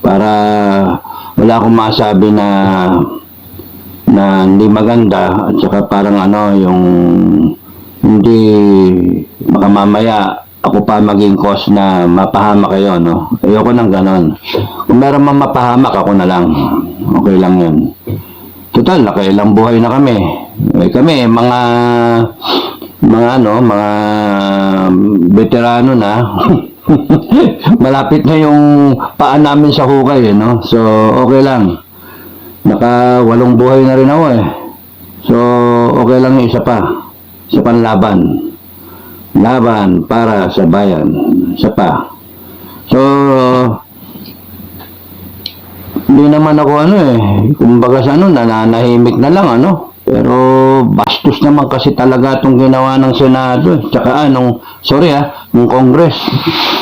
para wala akong masabi na hindi maganda, at saka parang yung hindi makamamaya ako pa maging cause na mapahamak kayo, no? Ayoko nang ganon. Kung meron man mapahamak, ako na lang. Okay lang yun. Total, nakailang buhay na kami. Kami, mga veterano na. Malapit na yung paa namin sa hukay, no? So, okay lang. Naka 8 buhay na rin ako, eh. So, okay lang yung isa pa. Isa pang laban. Laban para sa bayan. Isa pa. So, hindi naman ako kumbaga sa nananahimik na lang, Pero, bastos naman kasi talaga itong ginawa ng Senado. Tsaka, ng Congress.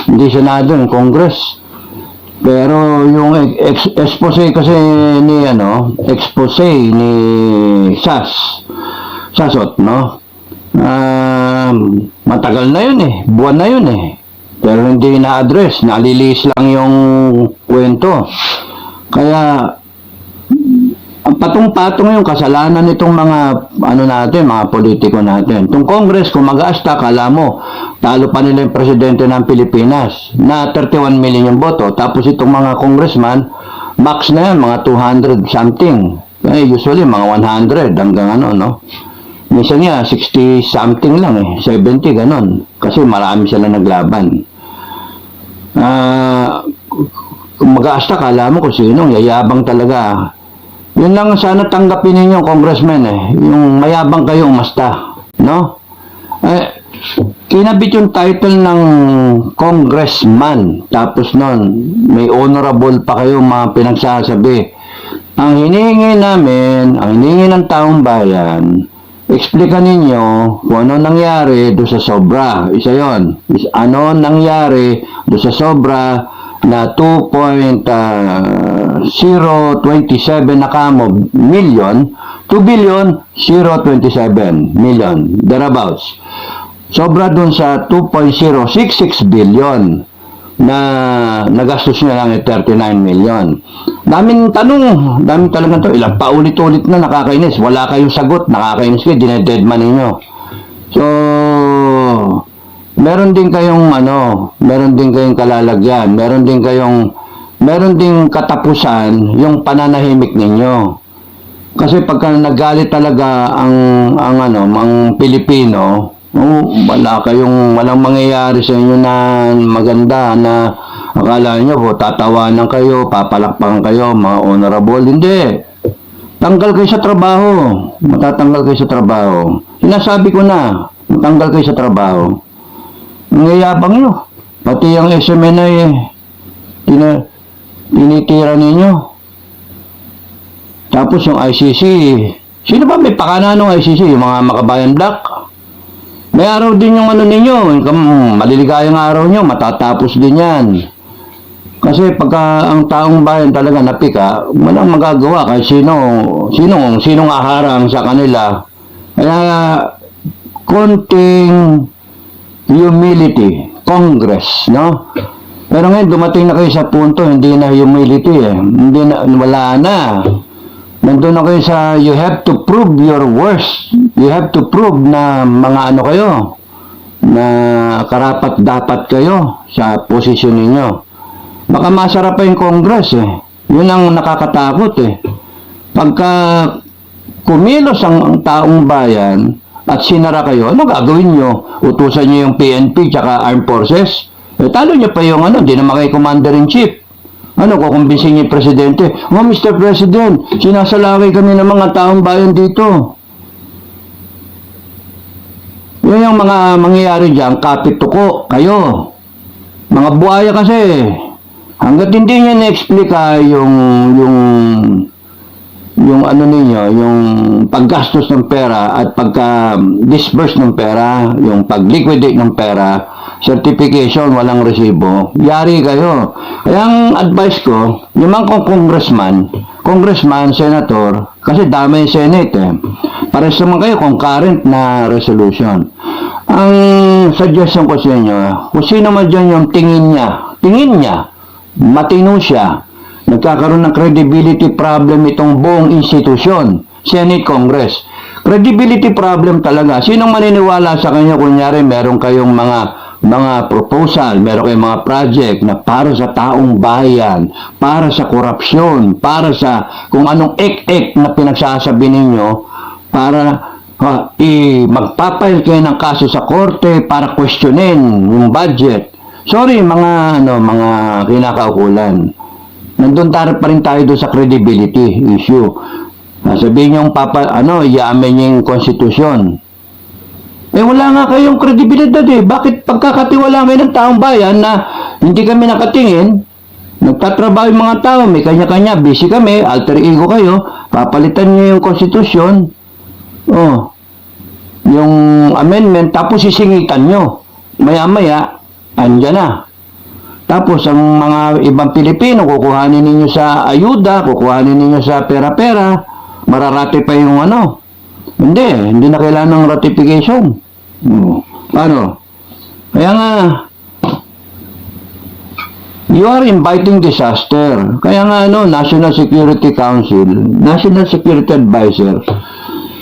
Hindi Senado, yung Congress. Pero, yung expose kasi expose ni Sasot, no? Matagal na yun, buwan na yun, pero hindi na-address, nalilis lang yung kwento. Kaya ang patong-patong yung kasalanan nitong mga mga politiko natin. Itong Congress, kung mag-aasta, kala mo talo pa nila yung presidente ng Pilipinas na 31 million yung boto, tapos itong mga congressman max na yan, mga 200 something, usually mga 100 hanggang minsan nga, 60 something lang 70, ganon. Kasi marami sila naglaban. Kung mag-aasta, kala mo kung sinong yayabang talaga. Yun lang sana tanggapin ninyo, congressman yung mayabang kayong masta, no? Kinabit yung title ng congressman. Tapos nun, may honorable pa kayo mga pinagsasabi. Ang hinihingi namin, ang hinihingi ng taong bayan, explica ninyo kung ano nangyari doon sa sobra. Isa yon. Ano nangyari doon sa sobra na 2.027 na kamo million, 2,027 million, thereabouts. Sobra doon sa 2.066 billion na nagastos nyo lang 39 million. Daming tanong, daming talagang to. Ilang paulit-ulit na, nakakainis. Wala kayong sagot, nakakainis kayo, dinededman ninyo. So, meron din kayong meron din kayong kalalagyan, meron din katapusan yung pananahimik ninyo. Kasi pagka nagalit talaga ang Pilipino, walang mangyayari sa inyo na maganda na akala nyo po, tatawanan kayo, papalakpakan kayo, mga honorable. Hindi. Tanggal kayo sa trabaho. Matatanggal kayo sa trabaho. Sinasabi ko na, matanggal kayo sa trabaho. Nangyayabang nyo. Pati ang SMNI, tinitira ninyo. Tapos yung ICC, sino ba may pakana ng ICC? Yung mga Makabayan Black? May araw din yung ninyo, maliligayang araw nyo, matatapos din yan. Kasi pagka ang taong bayan talaga napika, walang magagawa kahit sinong aharang sa kanila. Kaya, konting humility, Congress, no? Pero ngayon, dumating na kayo sa punto, hindi na humility Hindi na, wala na. Nandun na kayo sa, you have to prove your worth. You have to prove na mga kayo, na karapat-dapat kayo sa posisyon ninyo. Baka masarap pa yung Congress Yun ang nakakatakot Pagka kumilos ang taong bayan at sinara kayo, ano gagawin nyo? Utusan nyo yung PNP tsaka Armed Forces? Talo nyo pa yung hindi naman kayo Commander-in-Chief. Kukumbinsin niyo yung Presidente, Mr. President, sinasalakay kami ng mga taong bayan dito. Yun yung mga mangyayari dyan, kapituko, kayo. Mga buhaya kasi. Hanggat hindi niya na-explica yung ninyo, yung paggastos ng pera at pagka-disburse ng pera, yung pag-liquidate ng pera, certification, walang resibo, yari kayo. Kaya ang advice ko, yung mga congressman, senator, kasi dami yung Senate pares naman kayo concurrent na resolution. Ang suggestion ko sa inyo, kung sino man dyan yung tingin niya, matino siya. Nagkakaroon ng credibility problem itong buong institusyon, Senate, Congress. Credibility problem talaga. Sinong maniniwala sa kanya kunyari meron kayong mga proposal, meron kayong mga project na para sa taong bayan, para sa korupsyon, para sa kung anong ek-ek na pinagsasabi ninyo, para magpapail kayo ng kaso sa korte para questionin yung budget. Sorry mga kinakaukulan. Nandun pa rin tayo doon sa credibility issue. Sabihin yung iamin yung konstitusyon. Wala nga kayong kredibilidad eh. Bakit pagkakatiwala kayo ng taong bayan na hindi kami nakatingin, nagtatrabaho yung mga tao, may kanya-kanya, busy kami, alter ego kayo, papalitan nyo yung konstitusyon, yung amendment, tapos sisingitan nyo. Maya-maya, andyan na. Tapos ang mga ibang Pilipino, kukuhanin ninyo sa ayuda, kukuhanin ninyo sa pera-pera, mararate pa yung Hindi na kailangan ng ratification. Paano? Kaya nga, you are inviting disaster. Kaya nga, National Security Council, National Security Advisor,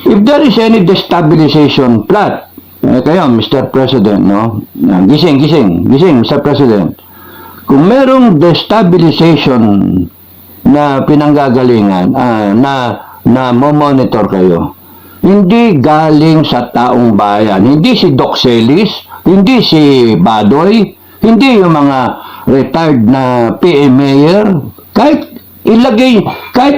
if there is any destabilization plot, kayo, Mr. President, gising, Mr. President, kung merong destabilization na pinanggagalingan, na monitor kayo, hindi galing sa taong bayan. Hindi si Doc Celis, hindi si Badoy, hindi yung mga retired na PM mayor. Kahit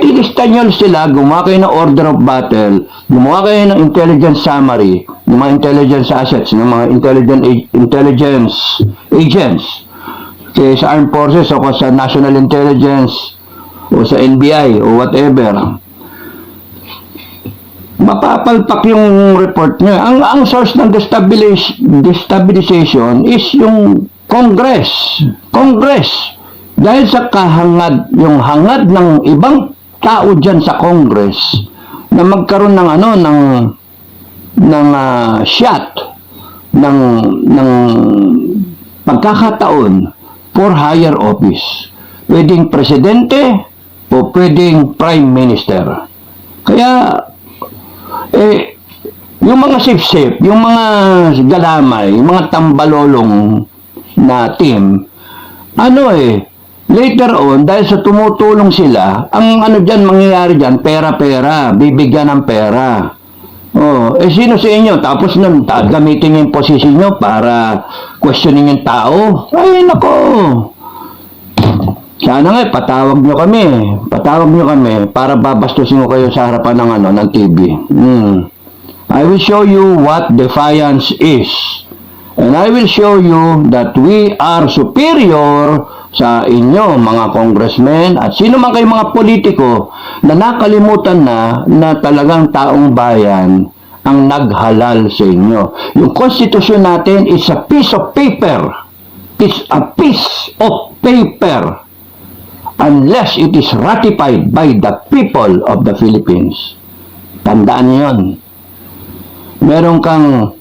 ilista nyo sila, gumawa kayo ng order of battle, gumawa kayo ng intelligence summary, ng mga intelligence assets, ng mga intelligence agents, kaya sa armed forces o sa national intelligence o sa NBI o whatever, mapapalpak yung report niya. Ang source ng destabilization is yung Congress. Dahil sa yung hangad ng ibang tao dyan sa Congress na magkaroon ng shot ng pagkakataon for higher office. Pwedeng presidente o pwedeng prime minister. Kaya yung mga sip-sip, yung mga galamay, yung mga tambalolong na team, later on, dahil sa tumutulong sila, ang mangyayari dyan, pera-pera, bibigyan ng pera. Sino sa inyo? Tapos nun, gamitin yung posisyon nyo para questioning yung tao. Ay, nako! Sana nga, patawag nyo kami para babastusin ko kayo sa harapan ng TV. I will show you what defiance is. And I will show you that we are superior sa inyo, mga congressmen, at sino man kayo mga politiko na nakalimutan na talagang taong bayan ang naghalal sa inyo. Yung konstitusyon natin is a piece of paper. It's a piece of paper. Unless it is ratified by the people of the Philippines. Tandaan niyo yun. Meron kang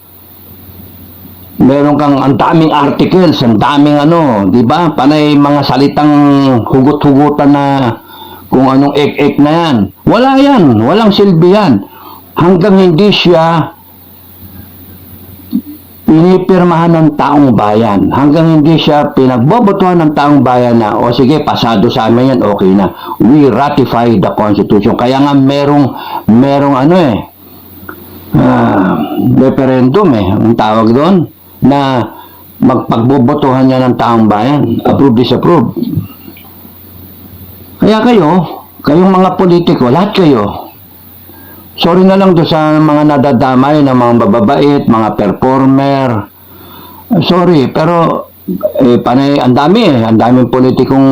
ang daming articles, ang daming di ba? Panay mga salitang hugot-hugutan na kung anong ek-ek na yan. Wala yan, walang silbi yan. Hanggang hindi siya pinipirmahan ng taong bayan. Hanggang hindi siya pinagbobotohan ng taong bayan na, sige, pasado sa amin yan, okay na. We ratify the Constitution. Kaya nga merong referendum ang tawag doon, na magpagbobotohan niya ng taong bayan. Approve, disapprove. Kaya kayong mga politiko, lahat kayo, sorry na lang doon sa mga nadadamay na mga bababait, mga performer. Sorry, pero panay ang daming politikong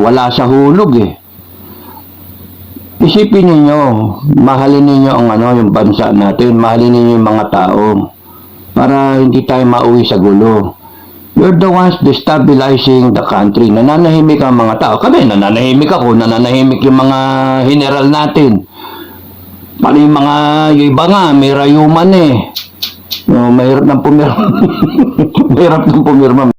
wala sa hulog Isipin niyo, mahalin niyo yung bansa natin, mahalin niyo yung mga tao para hindi tayo mauwi sa gulo. You're the ones destabilizing the country. Nananahimik ang mga tao. Kami, nananahimik ako, nananahimik yung mga general natin. Paano yung iba nga, may rayuman mahirap ng pumirma. Mahirap ng pumirma.